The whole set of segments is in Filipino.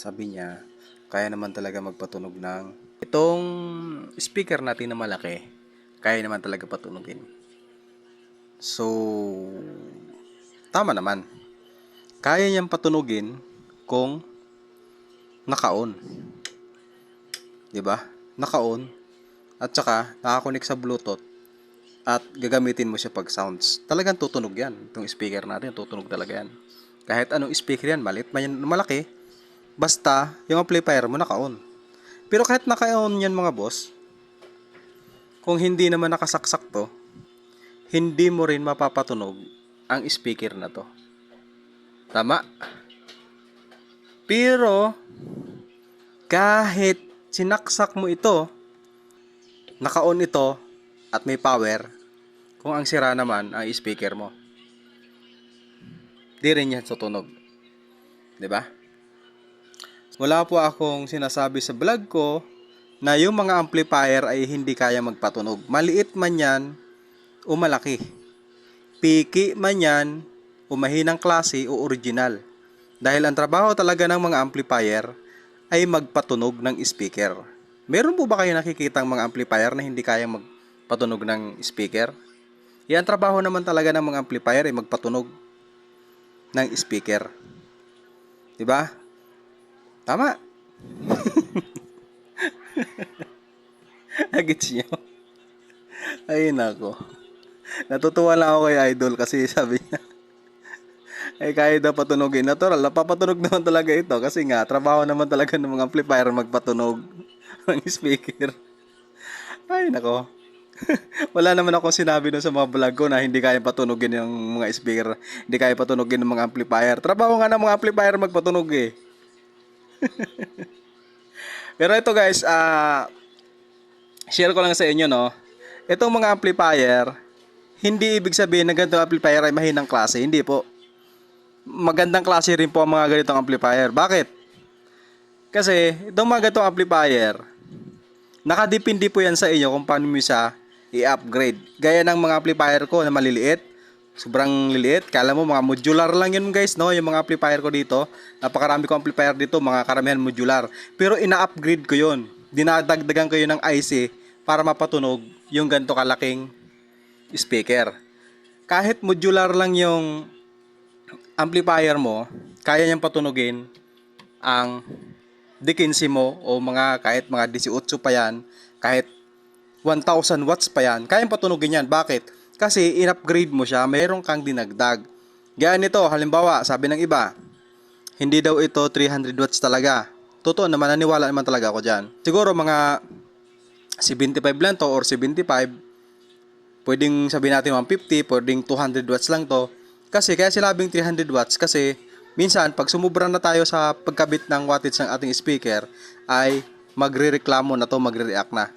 Sabi niya, kaya naman talaga magpatunog ng itong speaker natin na malaki. Kaya naman talaga patunogin. So, tama naman. Kaya niyang patunogin kung naka-on. 'Di ba? Naka-on at saka nakakonek sa Bluetooth at gagamitin mo siya pag sounds. Talagang tutunog 'yan. Itong speaker natin, tutunog talaga 'yan. Kahit anong speaker 'yan, maliit man yan, malaki, basta yung amplifier mo naka-on. Pero kahit naka-on 'yan mga boss, kung hindi naman nakasaksak to, hindi mo rin mapapatunog ang speaker na to. Tama? Pero kahit sinaksak mo ito, naka-on ito at may power, kung ang sira naman ang speaker mo, di rin yan tutunog. 'Di ba? Wala po akong sinasabi sa vlog ko na yung mga amplifier ay hindi kaya magpatunog. Maliit man yan o malaki. Piki man yan o mahinang klase o original. Dahil ang trabaho talaga ng mga amplifier ay magpatunog ng speaker. Meron po ba kayo nakikitang mga amplifier na hindi kaya magpatunog ng speaker? Yan trabaho naman talaga ng mga amplifier ay magpatunog ng speaker. 'Di ba? Tama. Agits nyo. Ay nako. Natutuwa lang ako kay Idol kasi sabi niya, ay kaya daw patunogin. Natural, napapatunog naman talaga ito kasi nga, trabaho naman talaga ng mga amplifier magpatunog ng speaker. Ay nako. Wala naman akong sinabi dun sa mga vlog ko na hindi kaya patunogin yung mga speaker, hindi kaya patunogin ng mga amplifier. Trabaho nga ng mga amplifier magpatunog eh. Pero ito guys, share ko lang sa inyo no. Itong mga amplifier, hindi ibig sabihin na ganitong amplifier ay mahinang klase. Hindi po. Magandang klase rin po ang mga ganitong amplifier. Bakit? Kasi itong mga ganitong amplifier, nakadepende po yan sa inyo kung paano mo siya i-upgrade. Gaya ng mga amplifier ko na maliliit, sobrang liliit. Kala mo mga modular lang yun guys, no? Yung mga amplifier ko dito, napakarami ko amplifier dito, mga karamihan modular. Pero ina-upgrade ko yun. Dinadagdagan ko yun ng IC para mapatunog yung ganito kalaking speaker. Kahit modular lang yung amplifier mo, kaya niyang patunugin ang D15 mo o kahit mga 18 pa yan, kahit 1,000 watts pa yan, kayang patunugin yan. Bakit? Kasi in-upgrade mo siya, mayroon kang dinagdag. Gaya nito, halimbawa, sabi ng iba, hindi daw ito 300 watts talaga. Totoo naman, naniwala naman talaga ako dyan. Siguro mga 75 lang to or 75, pwedeng sabihin natin 150, pwedeng 200 watts lang to. Kasi kaya sinabing 300 watts kasi minsan pag sumubra na tayo sa pagkabit ng wattage ng ating speaker ay magrereklamo na to, magre-react na.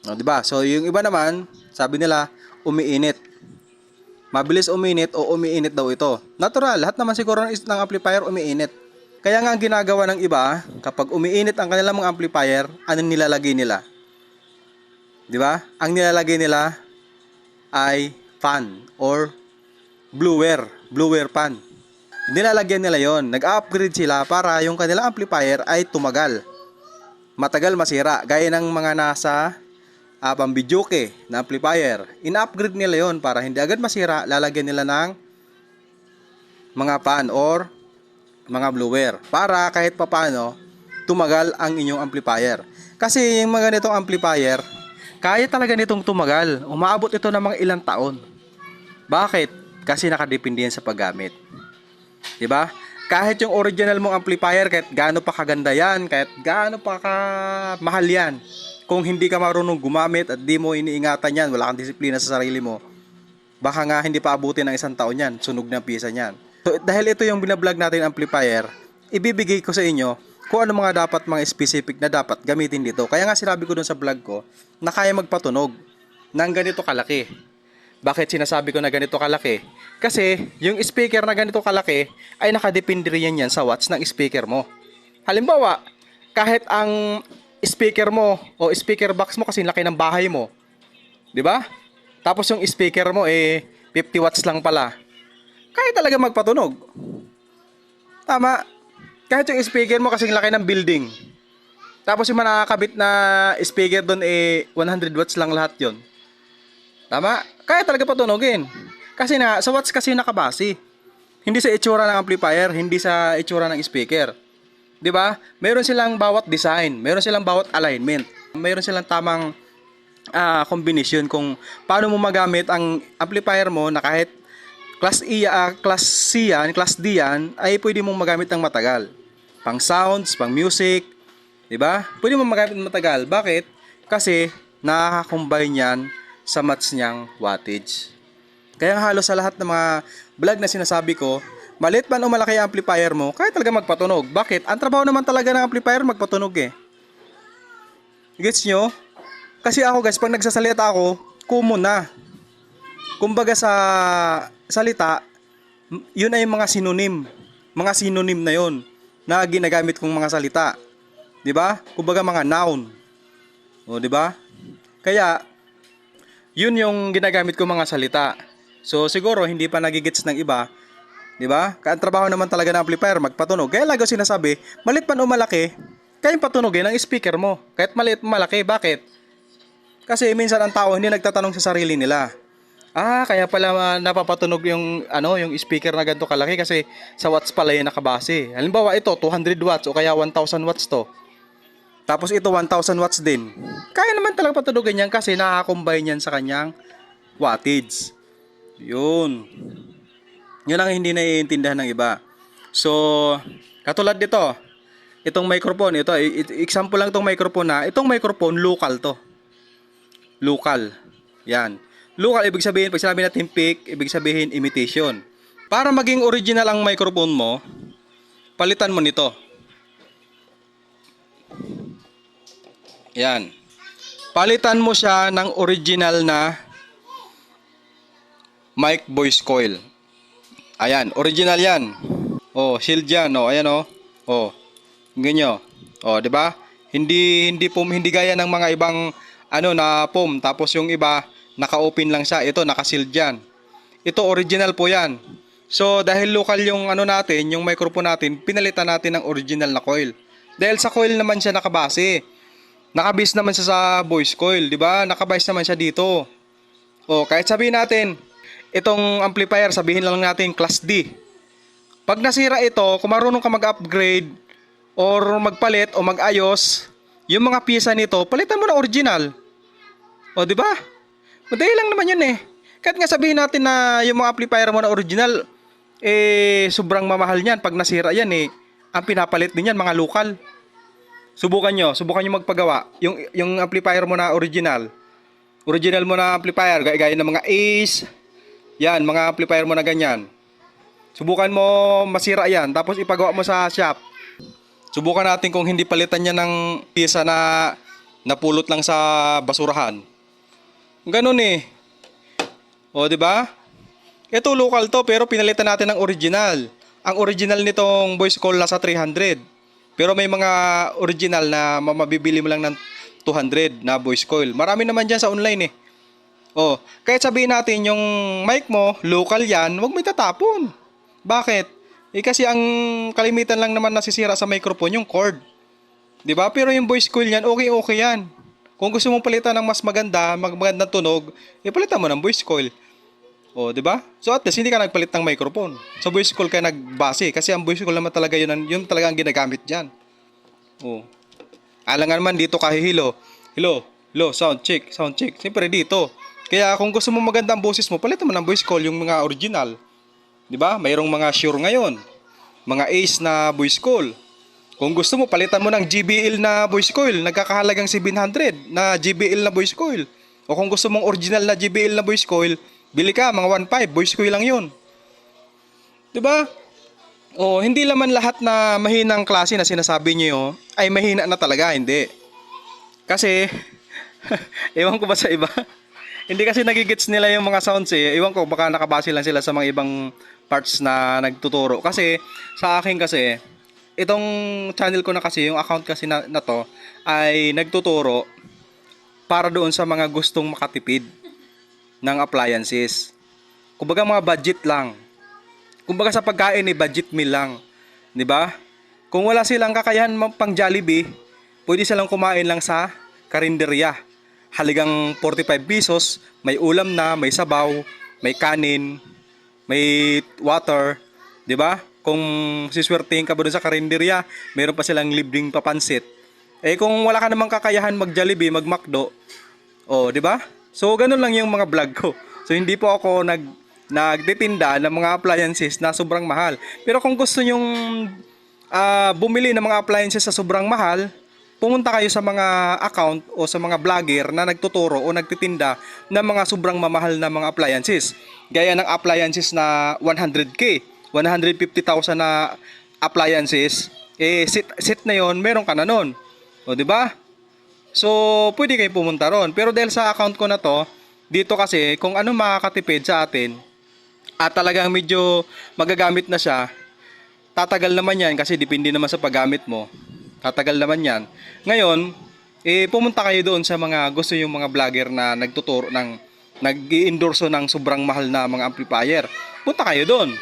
No, 'di ba? So yung iba naman, sabi nila umiinit. Mabilis uminit o umiinit daw ito. Natural, lahat naman siguro ng amplifier umiinit. Kaya nga ang ginagawa ng iba, kapag umiinit ang kanilang mga amplifier, anong nilalagay nila? 'Di ba? Ang nilalagay nila ay fan or blower fan. Nilalagyan nila 'yon. Nag-upgrade sila para yung kanilang amplifier ay tumagal. Matagal masira, gaya ng mga nasa pambidyoke na amplifier. In-upgrade nila 'yon para hindi agad masira, lalagyan nila ng mga fan or mga blower para kahit papano tumagal ang inyong amplifier. Kasi yung mga ganitong amplifier, kaya talaga nitong tumagal. Umaabot ito ng mga ilang taon. Bakit? Kasi nakadepende yan sa paggamit. 'Di ba? Kahit yung original mong amplifier, kahit gaano pa kaganda yan, kahit gaano pa mahal yan, kung hindi ka marunong gumamit at di mo iniingatan yan, wala kang disiplina sa sarili mo, baka nga hindi pa abutin ng isang taon yan, sunog na piyesa niyan. So, dahil ito yung binablog natin amplifier, ibibigay ko sa inyo kung ano mga specific na dapat gamitin dito. Kaya nga sinabi ko dun sa vlog ko na kaya magpatunog ng ganito kalaki. Bakit sinasabi ko na ganito kalaki? Kasi yung speaker na ganito kalaki ay nakadepende rin yan sa watts ng speaker mo. Halimbawa, kahit ang speaker mo o speaker box mo kasi laki ng bahay mo, 'di ba? Tapos yung speaker mo 50 watts lang pala. Kaya talaga magpatunog. Tama. Kahit yung speaker mo kasing laki ng building. Tapos yung nakakabit na speaker doon 100 watts lang lahat yon. Tama? Kaya talaga patunogin. Kasi sa watts kasi nakabase. Hindi sa itsura ng amplifier, hindi sa itsura ng speaker. 'Di ba? Meron silang bawat design, meron silang bawat alignment. Meron silang tamang combination kung paano mo magamit ang amplifier mo na kahit class C yan, class D yan, ay pwede mong magamit ng matagal. Pang sounds, pang music, 'di ba? Pwede mong magamit ng matagal. Bakit? Kasi nakaka-combine yan sa match niyang wattage. Kaya halos sa lahat ng mga vlog na sinasabi ko, maliit man o malaki ang amplifier mo, kaya talaga magpatunog. Bakit? Ang trabaho naman talaga ng amplifier magpatunog eh. Gets nyo? Kasi ako guys, pag nagsasalita ako, common na. Kumbaga sa salita, yun ay mga synonym. Mga synonym na yun na ginagamit kong mga salita. 'Di ba? Kumbaga mga noun. O 'di ba? Kaya yun yung ginagamit kong mga salita. So siguro hindi pa nagigets ng iba, 'di ba? Ang trabaho naman talaga ng amplifier magpatunog. Kaya lagi ko sinasabi, maliit man o malaki, kayang patunogin ang speaker mo. Kahit maliit o malaki, bakit? Kasi minsan ang tao hindi nagtatanong sa sarili nila. Kaya pala napapatunog yung yung speaker na ganito kalaki kasi sa watts pala yung nakabase. Halimbawa ito 200 watts o kaya 1000 watts to. Tapos ito 1000 watts din. Kaya naman talaga patunogin yan kasi nakaka-combine yan sa kanyang wattage. Yun. Yun ang hindi naiintindihan ng iba. So, katulad dito, itong microphone, ito, example lang itong microphone na, itong microphone, local to. Local. Yan. Local, ibig sabihin, pag sinabi natin fake, ibig sabihin imitation. Para maging original ang microphone mo, palitan mo nito. Yan. Palitan mo siya ng original na mic voice coil. Ayan, original yan. Oh, shield yan, oh, ayan oh. Oh. Ganyan. Oh, 'di ba? Hindi gaya ng mga ibang na foam tapos yung iba naka-open lang siya. Ito naka-sealed yan. Ito original po yan. So, dahil local yung natin, yung microphone natin, pinalitan natin ng original na coil. Dahil sa coil naman siya nakabase. Nakabase naman siya sa voice coil, 'di ba? Nakabase naman siya dito. Oh, kahit sabihin natin, itong amplifier, sabihin lang natin class D. Pag nasira ito, kung marunong ka mag-upgrade or magpalit o mag-ayos, yung mga piyesa nito, palitan mo na original. O, 'di ba? Madali lang naman 'yun eh. Kahit nga sabihin natin na yung mga amplifier mo na original, sobrang mamahal niyan pag nasira yan ang pinapalit din yan mga local. Subukan nyo magpagawa. Yung amplifier mo na original mo na amplifier, gaya ng mga Ace, yan, mga amplifier mo na ganyan. Subukan mo masira yan, tapos ipagawa mo sa shop. Subukan natin kung hindi palitan niya ng piyesa na napulot lang sa basurahan. Ganun eh. O, 'di ba? Ito local to pero pinalitan natin ng original. Ang original nitong voice coil nasa 300. Pero may mga original na mabibili mo lang ng 200 na voice coil. Marami naman diyan sa online eh. Oh, kahit sabihin natin yung mic mo, local yan, huwag mo itatapon. Bakit? Kasi ang kalimitan lang naman nasisira sa microphone yung cord. 'Di ba? Pero yung voice coil niyan, okay yan. Kung gusto mong palitan ng mas magandang tunog, palitan mo ng voice coil. Oh, 'di ba? So at least hindi ka nagpalit ng microphone. So voice coil ka nagbase kasi ang voice coil naman talaga yun talaga ang ginagamit diyan. Oh. Alangan man dito kahihilo. Hello, sound check. Siyempre dito. Kaya kung gusto mo magandang boses mo, palitan mo ng voice coil yung mga original. 'Di ba? Mayroong mga Shure ngayon. Mga Ace na voice coil. Kung gusto mo palitan mo ng JBL na voice coil, nagkakahalagang 700 na JBL na voice coil. O kung gusto mong original na JBL na voice coil, bili ka mga 1.5, voice coil lang 'yun. 'Di ba? O hindi naman lahat na mahinang klase na sinasabi niyo ay mahina na talaga, hindi. Kasi ewan ko ba sa iba? Hindi kasi nagigets nila yung mga sounds eh. Ewan ko, baka nakabase lang sila sa mga ibang parts na nagtuturo. Kasi sa akin kasi, itong channel ko na kasi, yung account kasi na to, ay nagtuturo para doon sa mga gustong makatipid ng appliances. Kumbaga mga budget lang. Kumbaga sa pagkain budget meal lang. 'Di ba? Kung wala silang kakayahan pang Jollibee, pwede silang kumain lang sa karinderya. Halagang 45 pesos, may ulam na, may sabaw, may kanin, may water, 'di ba? Kung siswertehin ka ba doon sa karinderya, meron pa silang libreng papansit. Eh kung wala ka namang kakayahan mag-Jollibee, mag-McDo, oh, 'di ba? So ganun lang yung mga vlog ko. So hindi po ako nagtitinda ng mga appliances na sobrang mahal. Pero kung gusto nyong bumili ng mga appliances sa sobrang mahal, pumunta kayo sa mga account o sa mga vlogger na nagtuturo o nagtitinda ng mga sobrang mamahal na mga appliances. Gaya ng appliances na 100k, 150,000 na appliances, eh sit na yon, meron ka na nun. O di ba? So, pwede kayo pumunta ron. Pero dahil sa account ko na to, dito kasi kung ano makakatipid sa atin at talagang medyo magagamit na siya, tatagal naman yan kasi depende naman sa paggamit mo. Tatagal naman yan. Ngayon, pumunta kayo doon sa mga gusto yung mga vlogger na nagtuturo nag-i-endorso ng sobrang mahal na mga amplifier. Punta kayo doon.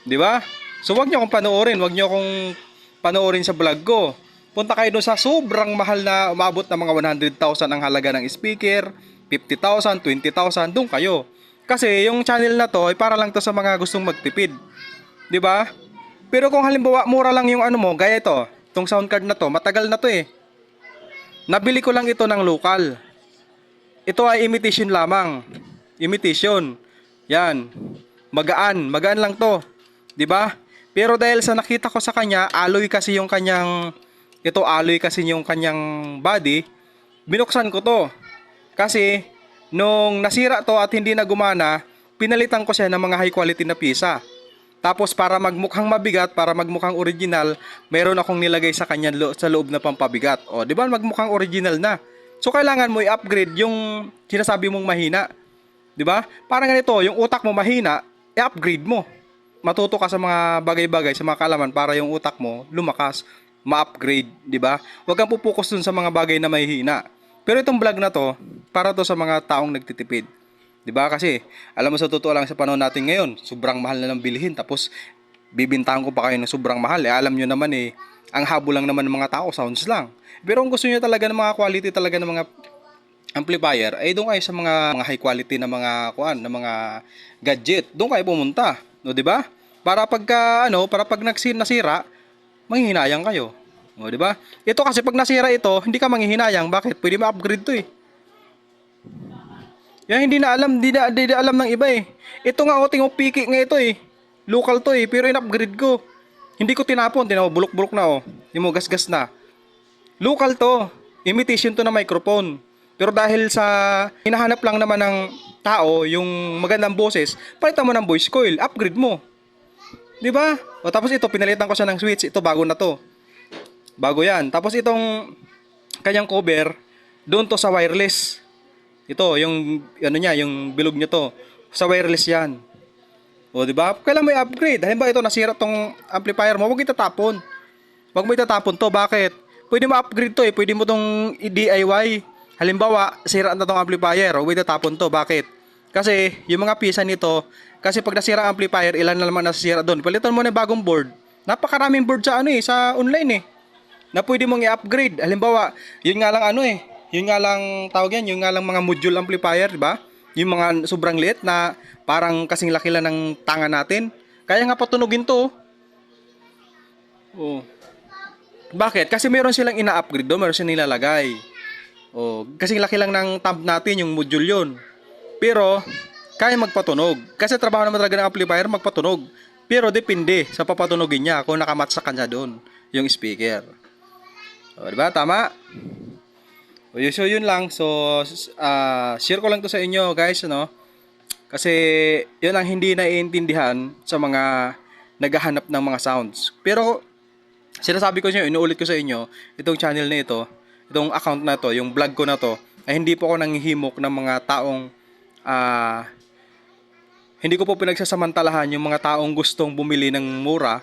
'Di ba? So wag niyo akong panoorin, wag niyo akong panoorin sa vlog ko. Punta kayo doon sa sobrang mahal na umabot ng mga 100,000 ang halaga ng speaker, 50,000, 20,000, doon kayo. Kasi yung channel na to ay para lang to sa mga gustong magtipid. 'Di ba? Pero kung halimbawa mura lang yung ano mo, gaya ito, itong sound card na to, matagal na to eh. Nabili ko lang ito ng local. Ito ay imitation lamang. Imitation. Yan. Magaan lang to. 'Di ba? Pero dahil sa nakita ko sa kanya, alloy kasi yung kanyang body, binuksan ko to. Kasi nung nasira to at hindi na gumana, pinalitan ko siya ng mga high quality na pisa. Tapos para magmukhang mabigat, para magmukhang original, meron akong nilagay sa kanya sa loob na pampabigat. O, di ba magmukhang original na? So kailangan mo i-upgrade yung sinasabi mong mahina. Di ba? Parang ganito, yung utak mo mahina, i-upgrade mo. Matuto ka sa mga bagay-bagay, sa mga kaalaman para yung utak mo lumakas, ma-upgrade, di ba? Huwag kang pupokus dun sa mga bagay na mahihina. Pero itong vlog na to, para to sa mga taong nagtitipid. 'Di ba? Kasi alam mo sa totoo lang sa panahon natin ngayon, sobrang mahal na ng bilihin tapos bibintahan ko pa kayo ng sobrang mahal. Eh, alam niyo naman eh, ang habol lang naman ng mga tao sounds lang. Pero kung gusto niyo talaga ng mga quality talaga ng mga amplifier, ay doon kayo sa mga high quality na mga na mga gadget. Doon kayo pumunta, no, 'di ba? Para pag nasira, manghihinayang kayo. O, 'di ba? Ito kasi pag nasira ito, hindi ka manghihinayang. Bakit? Pwede ma-upgrade 'to eh. Yan hindi na alam ng iba eh. Ito nga tingong piki nga ito eh. Local to eh, pero in-upgrade ko. Hindi ko tinapon, bulok-bulok na oh. Hindi mo gasgas na. Local to. Imitation to na microphone. Pero dahil sa hinahanap lang naman ng tao yung magandang boses, palitan mo ng voice coil, upgrade mo. 'Di ba? O tapos ito pinalitan ko siya ng switch, ito bago na to. Bago 'yan. Tapos itong kanyang cover, doon to sa wireless. Ito, yung yung bilog niya to. Sa wireless 'yan. O, di ba? Kailan mo i-upgrade? Halimbawa ito nasira tong amplifier mo, huwag itatapon. Huwag mo itatapon to. Bakit? Pwede mo upgrade to eh. Pwede mo tong i-DIY. Halimbawa, sira na tong amplifier, huwag mo itatapon to. Bakit? Kasi yung mga pisa nito, kasi pag nasira ang amplifier, ilan na naman nasira doon. Palitan mo na bagong board. Napakaraming board sa online eh. Na pwede mong i-upgrade. Halimbawa, yun nga lang yun nga lang tawag yan, yung nga lang mga module amplifier, di ba? Yung mga sobrang liit na parang kasing laki lang ng tanga natin. Kaya nga patunugin to. Oh. Bakit? Kasi meron silang ina-upgrade doon, meron silang nilalagay. Oh, kasing laki lang ng thumb natin yung module yun. Pero kaya magpatunog. Kasi trabaho naman talaga ng amplifier magpatunog. Pero depende sa papatunogin niya kung nakamatch sa kanya doon yung speaker. O, di ba? Tama? So yun lang. So share ko lang to sa inyo guys, kasi yun ang hindi naiintindihan sa mga naghahanap ng mga sounds. Pero sinasabi ko sa inyo, inuulit ko sa inyo, itong channel na ito, itong account na to, yung vlog ko na to, ay hindi po ako nanghihimok ng mga taong hindi ko po pinagsasamantalahan yung mga taong gustong bumili ng mura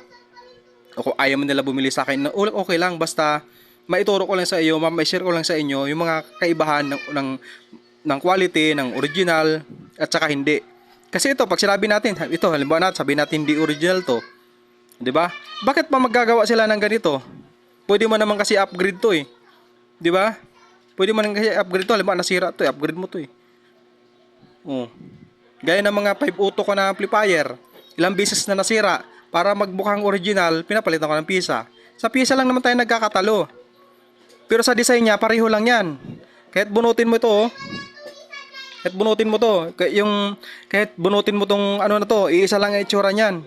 o kung ayaw nila bumili sa akin, okay lang, basta maituro ko lang sa iyo, ma-share ko lang sa inyo yung mga kaibahan ng quality, ng original, at saka hindi. Kasi ito, pag sinabi natin, ito, halimbawa natin, sabi natin hindi original to, 'Di ba? Bakit pa maggagawa sila ng ganito? Pwede mo naman kasi upgrade 'to eh. 'Di ba? Pwede mo naman kasi upgrade 'to, halimbawa nasira 'to, upgrade mo 'to eh. Oh. Gaya ng mga 5 auto ko na amplifier, ilang beses na nasira, para magmukhang original, pinapalitan ko ng pisa. Sa pisa lang naman tayo nagkakatalo. Pero sa design niya, pareho lang 'yan. Kahit bunutin mo 'to, oh. Kahit bunutin mo 'to, kahit bunutin mo tong ano na 'to, iisa lang ang itsura niyan.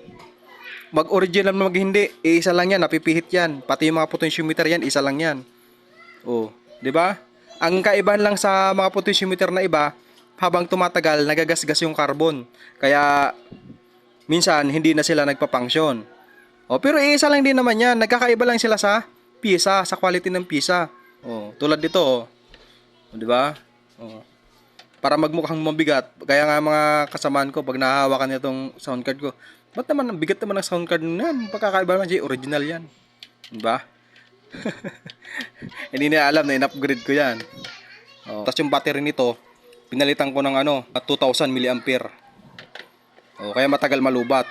Mag-original na mag hindi, isa lang 'yan, napipihit 'yan. Pati yung mga potentiometer 'yan, isa lang 'yan. Oh, 'di ba? Ang kaibahan lang sa mga potentiometer na iba, habang tumatagal, nagagasgas yung carbon. Kaya minsan hindi na sila nagpa-function. Oh, pero isa lang din naman 'yan. Nagkakaiba lang sila sa pisa, sa quality ng pisa. Oh, tulad dito, oh. Oh, 'di ba? Oh. Para magmukhang mabigat. Kaya nga mga kasamaan ko pag nahahawakan itong sound card ko, ba't naman ang bigat naman ng sound card na yan? Pagkakaiba naman siya, original yan. 'Di ba? Hindi na alam na in-upgrade ko yan. Oh. Tapos yung battery nito, pinalitan ko ng 2000 mAh. Oh, kaya matagal malubat.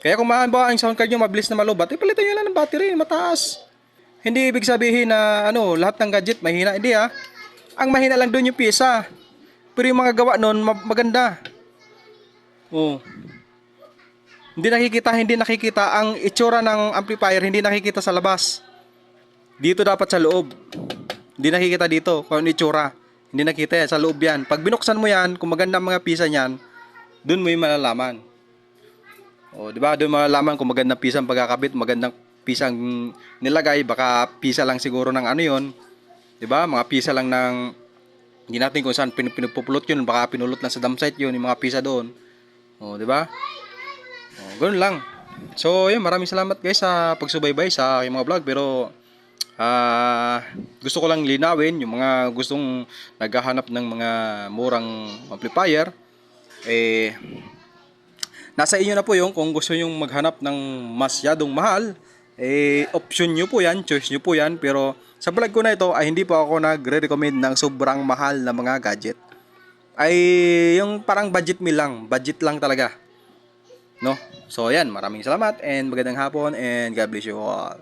Kaya kung mahalimbawa ang sound card nyo mabilis na malubat, palitan nyo lang ng battery, mataas. Hindi ibig sabihin na lahat ng gadget mahina. Hindi ah. Ang mahina lang doon yung piyesa. Pero yung mga gawa noon maganda. Oh. Hindi nakikita ang itsura ng amplifier, hindi nakikita sa labas. Dito dapat sa loob. Hindi nakikita dito kung ano itsura. Hindi nakita yan, sa loob yan. Pag binuksan mo yan, kung maganda ang mga pisa niyan, doon mo yung malalaman. O, di ba? Doon malalaman kung magandang pisa ang pagkakabit, magandang pisa ang nilagay, baka pisa lang siguro ng ano yon. Di ba? Mga pisa lang ng hindi natin kung saan pinupulot yun, baka pinulot lang sa dump site yun, yung mga pisa doon. O, di ba? O, ganoon lang. So, yun, maraming salamat guys sa pagsubaybay sa aking mga vlog, pero gusto ko lang linawin yung mga gustong naghahanap ng mga murang amplifier, nasa inyo na po yung kung gusto nyong maghanap ng masyadong mahal, option nyo po yan, choice nyo po yan. Pero sa vlog ko na ito ay hindi po ako nagre-recommend ng sobrang mahal na mga gadget. Ay yung parang budget meal lang, budget lang talaga, no? So yan, maraming salamat and magandang hapon and God bless you all.